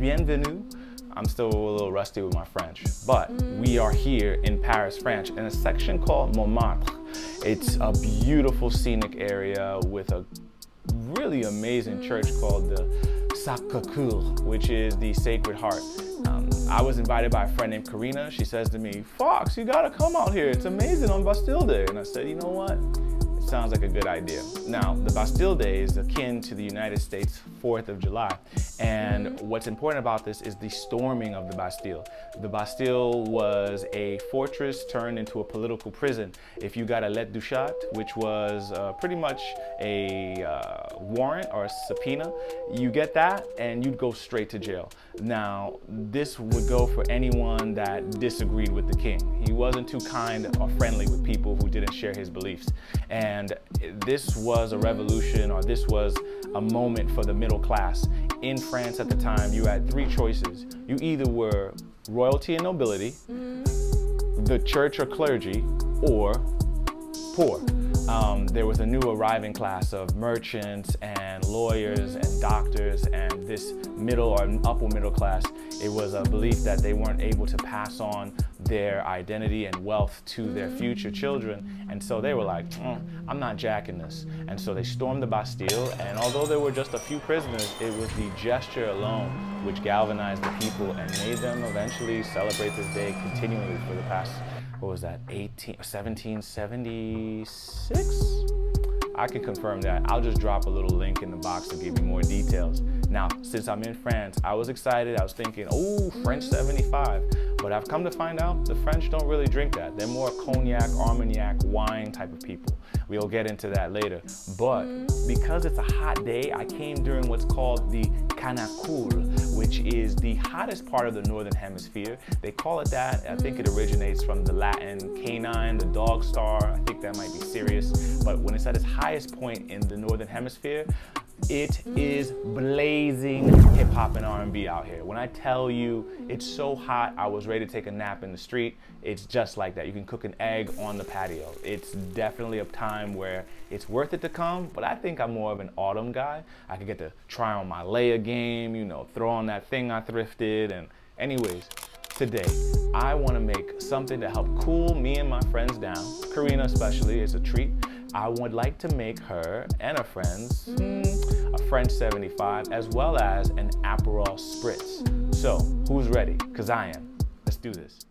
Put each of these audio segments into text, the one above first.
bienvenue. I'm still a little rusty with my French, but we are here in Paris, France, in a section called Montmartre. It's a beautiful scenic area with a really amazing church called the Sacré-Cœur, which is the Sacred Heart. I was invited by a friend named Korinah. She says to me, "Fox, you gotta come out here. It's amazing on Bastille Day." And I said, you know what? It sounds like a good idea. Now, the Bastille Day is akin to the United States 4th of July. And what's important about this is the storming of the Bastille. The Bastille was a fortress turned into a political prison. If you got a lettre du chat, which was pretty much a warrant or a subpoena, you get that and you'd go straight to jail. Now, this would go for anyone that disagreed with the king. He wasn't too kind or friendly with people who didn't share his beliefs. And this was a revolution, or this was a moment for the middle class. In France at the time, you had three choices. You either were royalty and nobility, the church or clergy, or poor. There was a new arriving class of merchants and lawyers and doctors, and this middle or upper middle class, it was a belief that they weren't able to pass on their identity and wealth to their future children. And so they were like, I'm not jacking this. And so they stormed the Bastille, and although there were just a few prisoners, it was the gesture alone which galvanized the people and made them eventually celebrate this day continually for the past, what was that, 1776? I can confirm that. I'll just drop a little link in the box to give you more details. Now, since I'm in France, I was excited. I was thinking, oh, French 75. But I've come to find out the French don't really drink that. They're more cognac, armagnac, wine type of people. We'll get into that later. But because it's a hot day, I came during what's called the Canicule, which is the hottest part of the Northern Hemisphere. They call it that. I think it originates from the Latin canine, the dog star. I think that might be serious. But when it's at its highest point in the Northern Hemisphere, it is blazing hip hop and R&B out here. When I tell you it's so hot, I was ready to take a nap in the street. It's just like that. You can cook an egg on the patio. It's definitely a time where it's worth it to come, but I think I'm more of an autumn guy. I could get to try on my Leia game, you know, throw on that thing I thrifted. And anyways, today I want to make something to help cool me and my friends down. Korinah especially is a treat. I would like to make her and her friends a French 75, as well as an Aperol Spritz. So, who's ready? Because I am. Let's do this.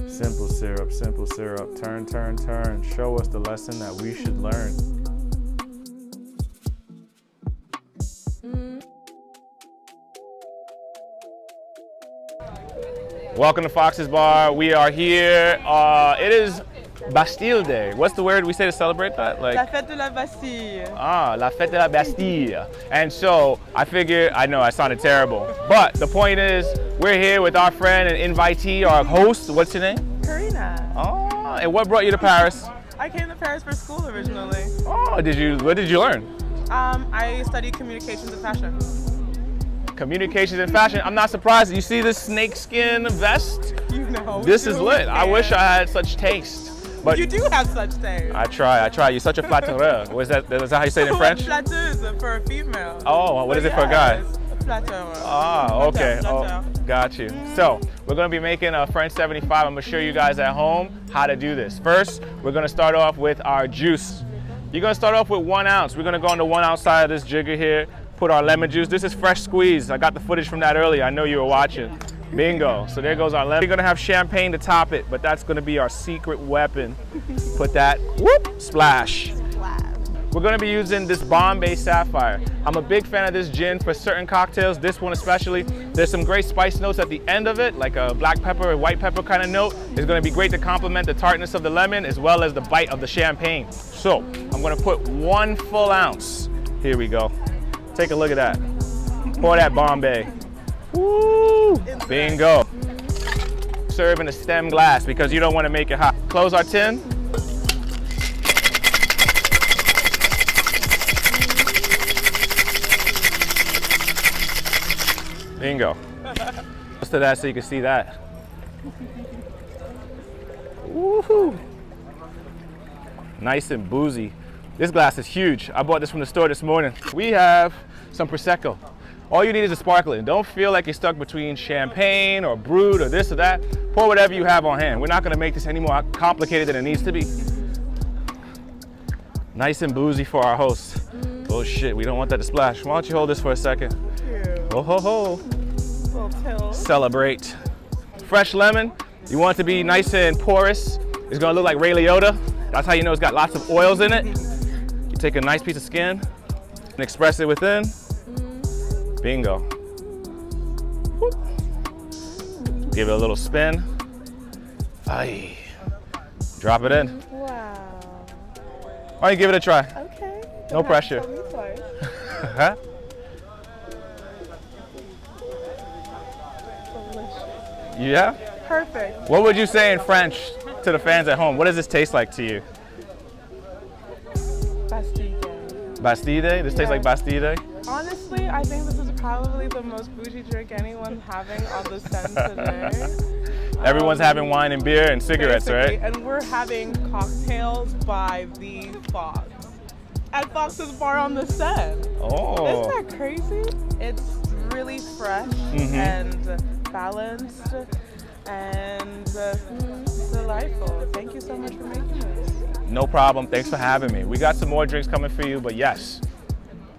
Simple syrup, simple syrup. Turn, turn, turn. Show us the lesson that we should learn. Welcome to Fox's Bar. We are here. It is Bastille Day. What's the word we say to celebrate that? Like, la fête de la Bastille. Ah, la fête de la Bastille. And so I figured, I know I sounded terrible, but the point is we're here with our friend and invitee, our host. What's your name? Korinah. Oh, and what brought you to Paris? I came to Paris for school originally. Oh, what did you learn? I studied communications and fashion. Communications and fashion. I'm not surprised. You see this snakeskin vest? You know. This is lit. I wish I had such taste. But you do have such taste. I try. You're such a flatteur. Is that how you say it in French? Flatteuse for a female. Oh, what is it for a guy? Flatteur. Ah, okay. Flatteur. Oh, got you. So, we're going to be making a French 75. I'm going to show you guys at home how to do this. First, we're going to start off with our juice. You're going to start off with 1 ounce. We're going to go on the 1 ounce side of this jigger here. Put our lemon juice. This is fresh squeezed. I got the footage from that earlier. I know you were watching. Bingo. So there goes our lemon. We're gonna have champagne to top it, but that's gonna be our secret weapon. Put that, whoop, splash. We're gonna be using this Bombay Sapphire. I'm a big fan of this gin for certain cocktails, this one especially. There's some great spice notes at the end of it, like a black pepper or white pepper kind of note. It's gonna be great to complement the tartness of the lemon as well as the bite of the champagne. So I'm gonna put 1 full ounce. Here we go. Take a look at that. Pour that Bombay. Woo! Bingo. Serve in a stem glass because you don't want to make it hot. Close our tin. Bingo. Close to that so you can see that. Woohoo! Nice and boozy. This glass is huge. I bought this from the store this morning. We have some prosecco. All you need is a sparkling. Don't feel like you're stuck between champagne or brut or this or that. Pour whatever you have on hand. We're not gonna make this any more complicated than it needs to be. Nice and boozy for our host. Oh shit, we don't want that to splash. Why don't you hold this for a second? Oh ho ho. Little pill. Celebrate. Fresh lemon. You want it to be nice and porous. It's gonna look like Ray Liotta. That's how you know it's got lots of oils in it. You take a nice piece of skin and express it within. Bingo. Whoop. Give it a little spin. Aye. Drop it in. Wow. Why don't you give it a try? Okay. No pressure. Huh? Yeah? Perfect. What would you say in French to the fans at home? What does this taste like to you? Bastille. Bastille? This tastes like Bastille? Honestly, I think this is probably the most bougie drink anyone's having on the Seine today. Everyone's having wine and beer and cigarettes, Basically, right? and we're having cocktails by the Fox at Fox's Bar on the Seine. Oh. Isn't that crazy? It's really fresh and balanced and delightful. Thank you so much for making this. No problem. Thanks for having me. We got some more drinks coming for you, but yes.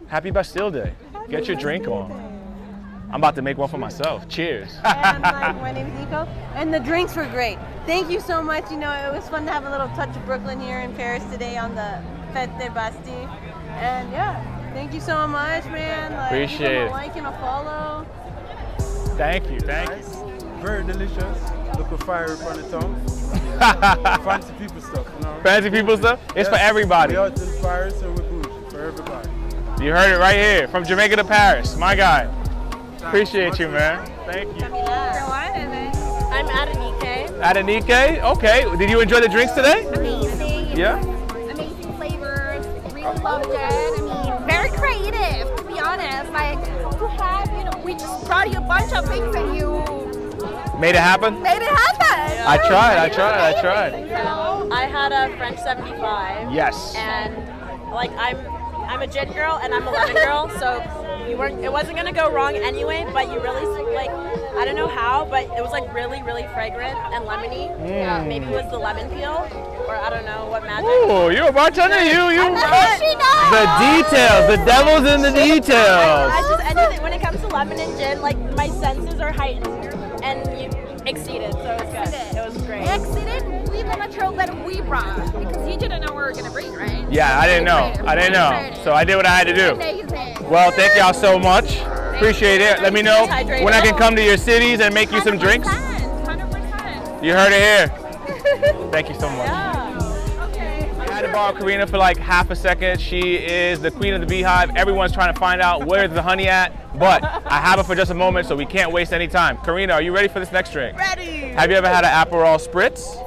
Happy Bastille Day. Get your drink on. I'm about to make one for myself. Cheers. And my name is Nico, and the drinks were great. Thank you so much. You know, it was fun to have a little touch of Brooklyn here in Paris today on the Fête de Bastille. And yeah, thank you so much, man. Like, Appreciate give 'em it. a like and a follow. Thank you. Thank you. Very delicious. Look of fire upon the tongue. Fancy people stuff, you know. Fancy people stuff? It's for Yes, everybody. We out in fire, so we're bougie for everybody. You heard it right here. From Jamaica to Paris. My guy. Appreciate you, man. Thank you. I'm Adenike. Adenike? Okay. Did you enjoy the drinks today? Amazing. Yeah? Amazing flavors. Really loved it. I mean, very creative, to be honest. Like, to have, you know, we just brought you a bunch of things and you Made it happen? made it happen. I tried. So, I had a French 75. Yes. And, like, I'm a gin girl and I'm a lemon girl, so it wasn't gonna go wrong anyway, but you really, like, I don't know how, but it was like really, really fragrant and lemony. Maybe it was the lemon peel, or I don't know what magic. Oh, you're a bartender. You. She knows. The details. The devil's in the details. I just, anything, when it comes to lemon and gin, like, my senses are heightened, and you exceeded, so it was good. It was great. Exceeded with the material that we brought because you didn't know we were gonna bring, right? Yeah, I didn't know. So I did what I had to do. Amazing. Well, thank y'all so much. Appreciate it. Let me know when I can come to your cities and make you some drinks. 100%. You heard it here. Thank you so much. I had to borrow Korinah for like half a second. She is the queen of the beehive. Everyone's trying to find out where's the honey at, but I have it for just a moment, so we can't waste any time. Korinah, are you ready for this next drink? Ready. Have you ever had an Aperol Spritz?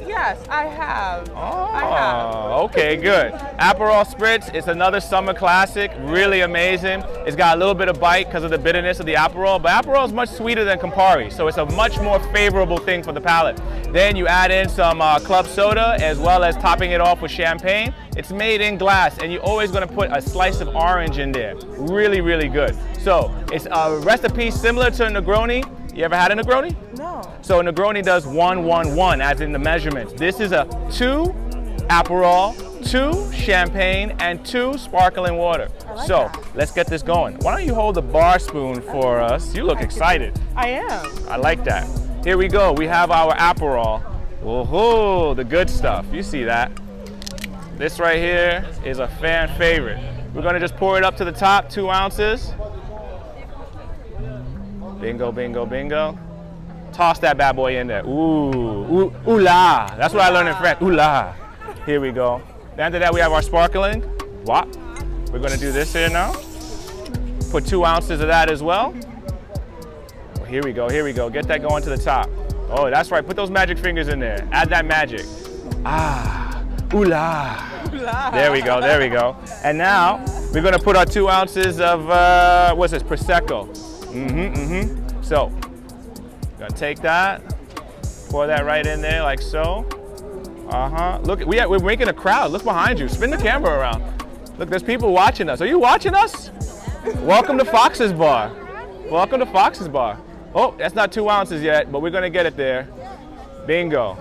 Yes, I have. Oh, okay, good. Aperol Spritz is another summer classic, really amazing. It's got a little bit of bite because of the bitterness of the Aperol, but Aperol is much sweeter than Campari, so it's a much more favorable thing for the palate. Then you add in some club soda as well as topping it off with champagne. It's made in glass, and you're always going to put a slice of orange in there. Really, really good. So it's a recipe similar to a Negroni. You ever had a Negroni? No. So a Negroni does 1-1-1, as in the measurements. This is a 2 Aperol, 2 champagne, and 2 sparkling water. So let's get this going. Why don't you hold the bar spoon for us? You look excited. I am. I like that. Here we go. We have our Aperol. Woohoo, the good stuff. You see that. This right here is a fan favorite. We're gonna just pour it up to the top, 2 ounces. Bingo, bingo, bingo. Toss that bad boy in there. Ooh, ooh la. That's what I learned in French. Ooh la. Here we go. After that, we have our sparkling. Wop. We're gonna do this here now. Put 2 ounces of that as well. Here we go, here we go. Get that going to the top. Oh, that's right. Put those magic fingers in there. Add that magic. Ah, ooh la. There we go, there we go. And now, we're gonna put our 2 ounces of, what's this, prosecco. So, gonna take that, pour that right in there like so. Look, we're making a crowd. Look behind you. Spin the camera around. Look, there's people watching us. Are you watching us? Welcome to Fox's Bar. Welcome to Fox's Bar. Oh, that's not 2 ounces yet, but we're gonna get it there. Bingo.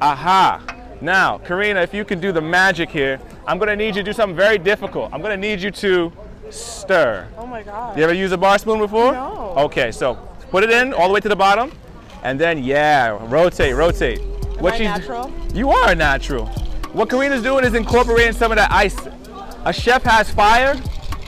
Aha. Now, Korinah, if you could do the magic here, I'm gonna need you to do something very difficult. I'm gonna need you to stir. Oh my God. You ever used a bar spoon before? No. Okay, so put it in all the way to the bottom, and then rotate. Am I natural? You are a natural. What Korinah's doing is incorporating some of that ice. A chef has fire,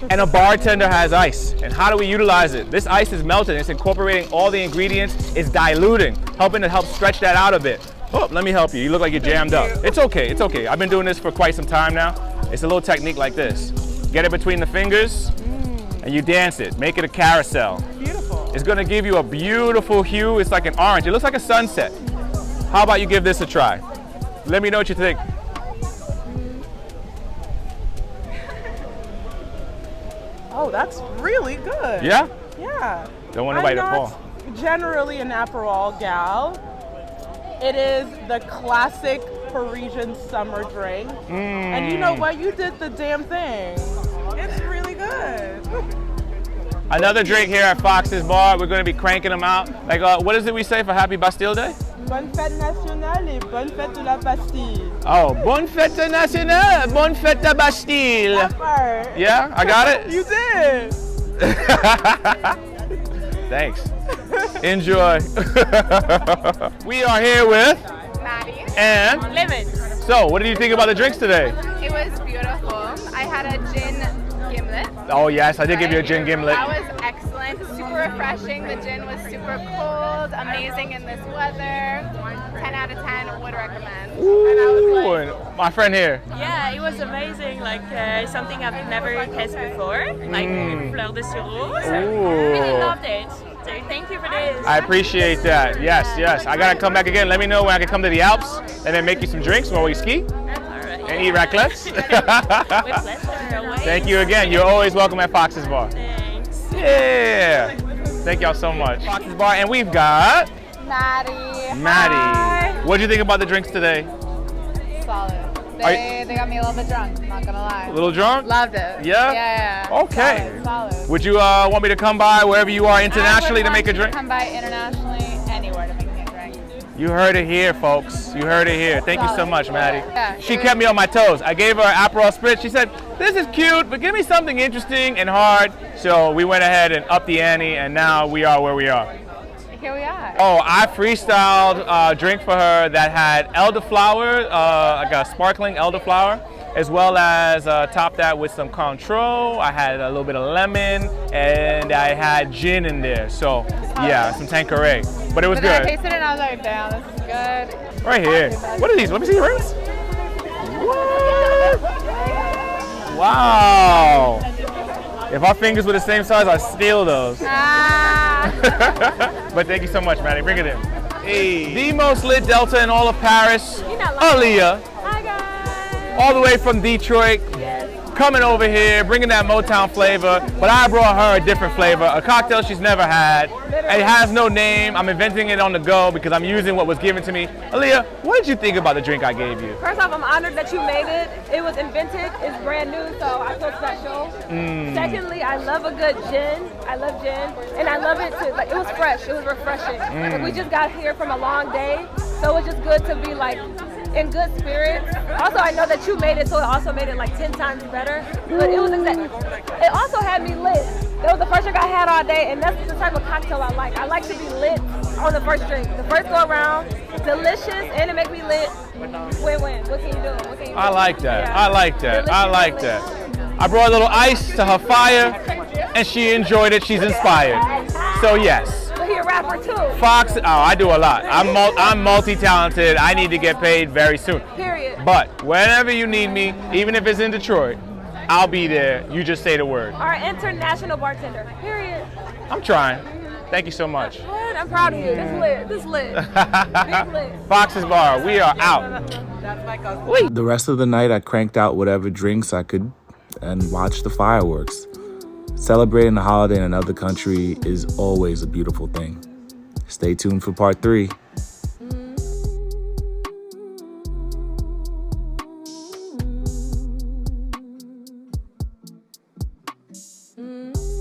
and a bartender has ice. And how do we utilize it? This ice is melting. It's incorporating all the ingredients. It's diluting, helping to help stretch that out a bit. Oh, let me help you. You look like you're jammed up. It's okay. I've been doing this for quite some time now. It's a little technique like this. Get it between the fingers, and you dance it. Make it a carousel. Beautiful. It's gonna give you a beautiful hue. It's like an orange. It looks like a sunset. How about you give this a try? Let me know what you think. Oh, that's really good. Yeah? Yeah. Don't want nobody to I'm fall. not generally an Aperol gal. It is the classic Parisian summer drink. And you know what? You did the damn thing. It's really good. Another drink here at Fox's Bar. We're going to be cranking them out. Like, what is it we say for Happy Bastille Day? Bonne fête nationale et bonne fête de la Bastille. Oh, bonne fête nationale, bonne fête de Bastille. That part. Yeah, I got it? You did. Thanks. Enjoy. We are here with Maddie. and Lemon. so, what did you think about the drinks today? It was beautiful. I had a gin gimlet. Oh yes, I did give you a gin gimlet. That was excellent. Super refreshing. The gin was super cold. Amazing in this weather. 10 out of 10 would recommend. And I was Ooh, like, and my friend here. Yeah, it was amazing. Like something I've never tasted before, like fleur de rose. Really loved it. So thank you for this. I appreciate that. Yes. I gotta come back again. Let me know when I can come to the Alps and then make you some drinks while we ski and eat raclettes. With pleasure. Always. Thank you again. You're always welcome at Fox's Bar. Thanks. Yeah. Thank y'all so much. Fox's Bar, and we've got Maddie. What'd you think about the drinks today? Solid. They got me a little bit drunk, not gonna lie. A little drunk? Loved it. Yeah? Yeah. Okay. Solid. Would you want me to come by wherever you are internationally to make a drink? Come by internationally, anywhere to make me a drink. You heard it here, folks. You heard it here. Thank you so much, Maddie. Yeah, She kept me on my toes. I gave her Aperol Spritz. She said, this is cute, but give me something interesting and hard. So we went ahead and upped the ante, and now we are where we are. Here we are. Oh, I freestyled a drink for her that had elderflower, like a sparkling elderflower, as well as topped that with some Cointreau. I had a little bit of lemon, and I had gin in there. So, yeah, some Tanqueray. But it was But then I good. tasted it and I was like, damn, this is good. Right here. What are these? Let me see your rings. What? Wow. If our fingers were the same size, I'd steal those. But thank you so much, Maddie. Bring it in. Hey. The most lit Delta in all of Paris, Aaliyah. Hi guys. All the way from Detroit. Coming over here, bringing that Motown flavor, but I brought her a different flavor, a cocktail she's never had. It has no name. I'm inventing it on the go because I'm using what was given to me. Aaliyah, what did you think about the drink I gave you? First off, I'm honored that you made it. It was invented, it's brand new, so I feel special. Secondly, I love a good gin. I love gin, and I love it too. Like, it was fresh, it was refreshing. Like, we just got here from a long day, so it's just good to be like in good spirits. Also, I know that you made it, so it also made it like 10 times better. But it was it also had me lit. That was the first drink I had all day, and that's the type of cocktail I like. I like to be lit on the first drink. The first go around, delicious, and it make me lit. Win-win. What can you do? What can you do? I like that. Yeah. I like that. Delicious I like and that. I brought a little ice to her fire, and she enjoyed it. She's inspired. So yes. So he a rapper too. Fox, oh, I do a lot. I'm multi-talented. I need to get paid very soon. Period. But whenever you need me, even if it's in Detroit, I'll be there. You just say the word. Our international bartender. Period. I'm trying. Thank you so much. Good. I'm proud of you. This lit. This lit. Big lit. Fox's Bar, we are out. That's my cousin. The rest of the night, I cranked out whatever drinks I could and watched the fireworks. Celebrating a holiday in another country is always a beautiful thing. Stay tuned for part 3. Mm.